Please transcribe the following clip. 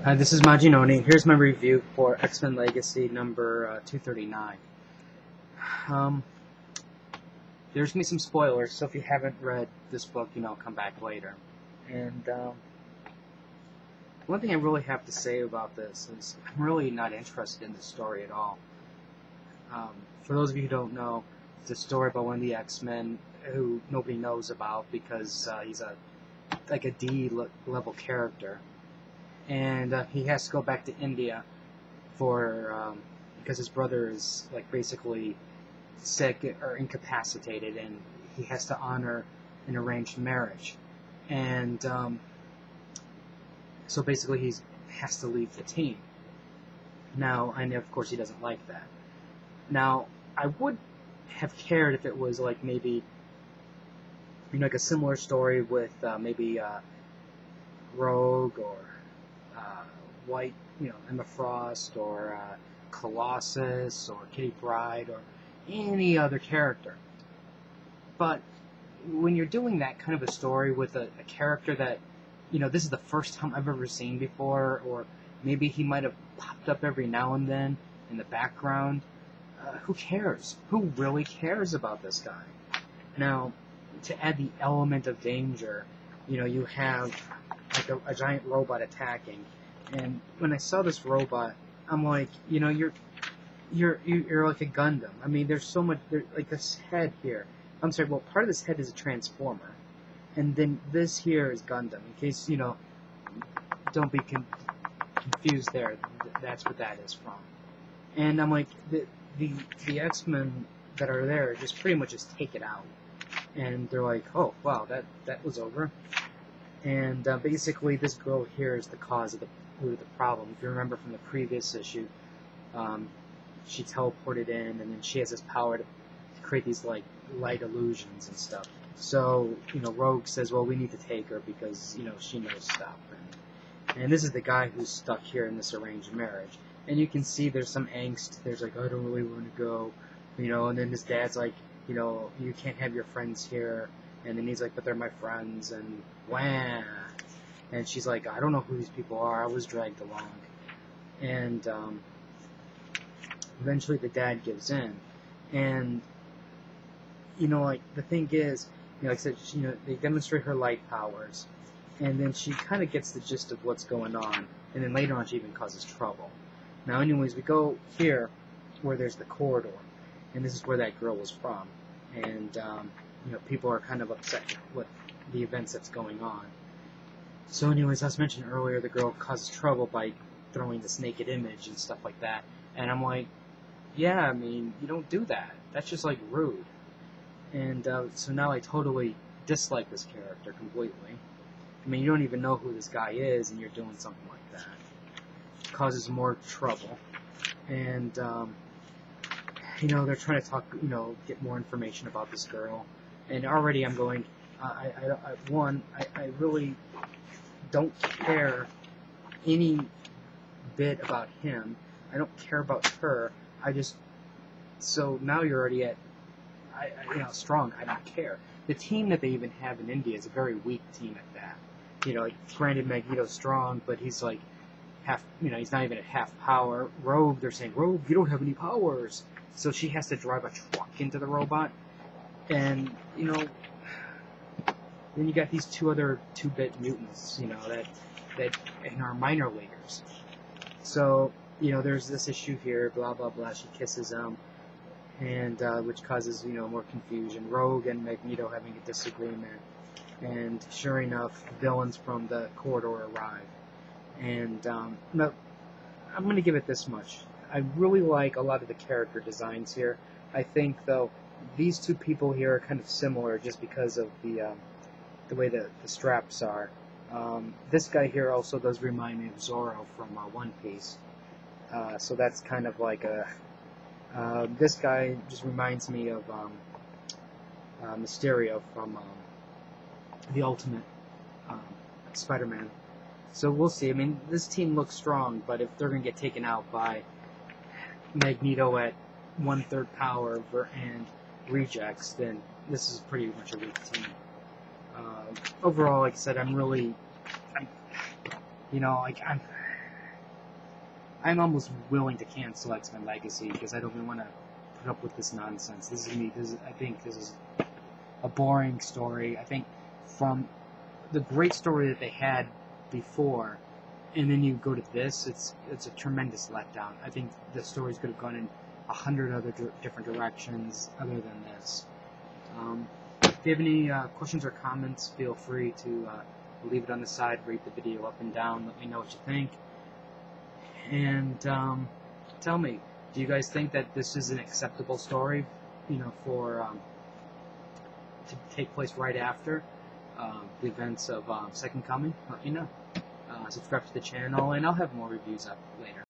Hi, this is Majinoni. Here's my review for X-Men Legacy number 239. Um, there's going to be some spoilers, so if you haven't read this book, come back later. And one thing I really have to say about this is I'm really not interested in the story at all. For those of you who don't know, it's a story about one of the X-Men who nobody knows about because he's like a D level character. And he has to go back to India for because his brother is basically sick or incapacitated, and he has to honor an arranged marriage, and so basically he has to leave the team. Now, and of course he doesn't like that. Now, I would have cared if it was maybe like a similar story with maybe Rogue or White, Emma Frost, or Colossus, or Kitty Pryde, or any other character. But when you're doing that kind of a story with a character that, this is the first time I've ever seen before, or maybe he might have popped up every now and then in the background, who cares? Who really cares about this guy? Now, to add the element of danger, you have a giant robot attacking. And when I saw this robot, I'm like, you're like a Gundam. I mean, there's so much, like this head here. I'm sorry, well, part of this head is a transformer, and then this here is Gundam. In case don't be confused there. That's what that is from. And I'm like, the X-Men that are there just pretty much just take it out, and they're like, oh wow, that was over. And basically, this girl here is the cause of the problem. If you remember from the previous issue, she teleported in, and then she has this power to create these light illusions and stuff. So Rogue says, well, we need to take her because she knows stuff. And this is the guy who's stuck here in this arranged marriage. And you can see there's some angst. There's I don't really want to go, and then his dad's like, you can't have your friends here. And then he's like, but they're my friends, and wham. And she's like, I don't know who these people are. I was dragged along. And eventually the dad gives in. And, the thing is, like I said, they demonstrate her light powers. And then she kind of gets the gist of what's going on. And then later on she even causes trouble. Now, anyways, we go here where there's the corridor. And this is where that girl was from. And, people are kind of upset with the events that's going on. So anyways, as mentioned earlier, the girl causes trouble by throwing this naked image and stuff like that. And I'm like, yeah, I mean, you don't do that. That's just, rude. And so now I totally dislike this character completely. I mean, you don't even know who this guy is, and you're doing something like that. It causes more trouble. And, they're trying to talk, get more information about this girl. And already I'm going, I really don't care any bit about him. I don't care about her. So now you're already at, strong. I don't care. The team that they even have in India is a very weak team at that. Granted, Magneto's strong, but he's half, he's not even at half power. Rogue, they're saying, Rogue, you don't have any powers. So she has to drive a truck into the robot. And, then you got these two other 2-bit mutants, that are minor leaguers. So, there's this issue here, blah, blah, blah. She kisses him, and which causes, more confusion. Rogue and Magneto having a disagreement. And sure enough, villains from the corridor arrive. And, no, I'm going to give it this much. I really like a lot of the character designs here. I think, though, these two people here are kind of similar just because of the way the straps are. This guy here also does remind me of Zorro from One Piece. So that's kind of like this guy just reminds me of Mysterio from the Ultimate Spider-Man. So we'll see. I mean, this team looks strong, but if they're going to get taken out by Magneto at 1/3 power and rejects, then this is pretty much a weak team. Overall, like I said, I'm I'm almost willing to cancel X-Men Legacy because I don't even want to put up with this nonsense. This is me. I think this is a boring story. I think from the great story that they had before, and then you go to this, it's a tremendous letdown. I think the stories could have gone in 100 other different directions other than this. If you have any questions or comments, feel free to leave it on the side, rate the video up and down, let me know what you think. And tell me, do you guys think that this is an acceptable story, for to take place right after the events of Second Coming? Let me know. Subscribe to the channel, and I'll have more reviews up later.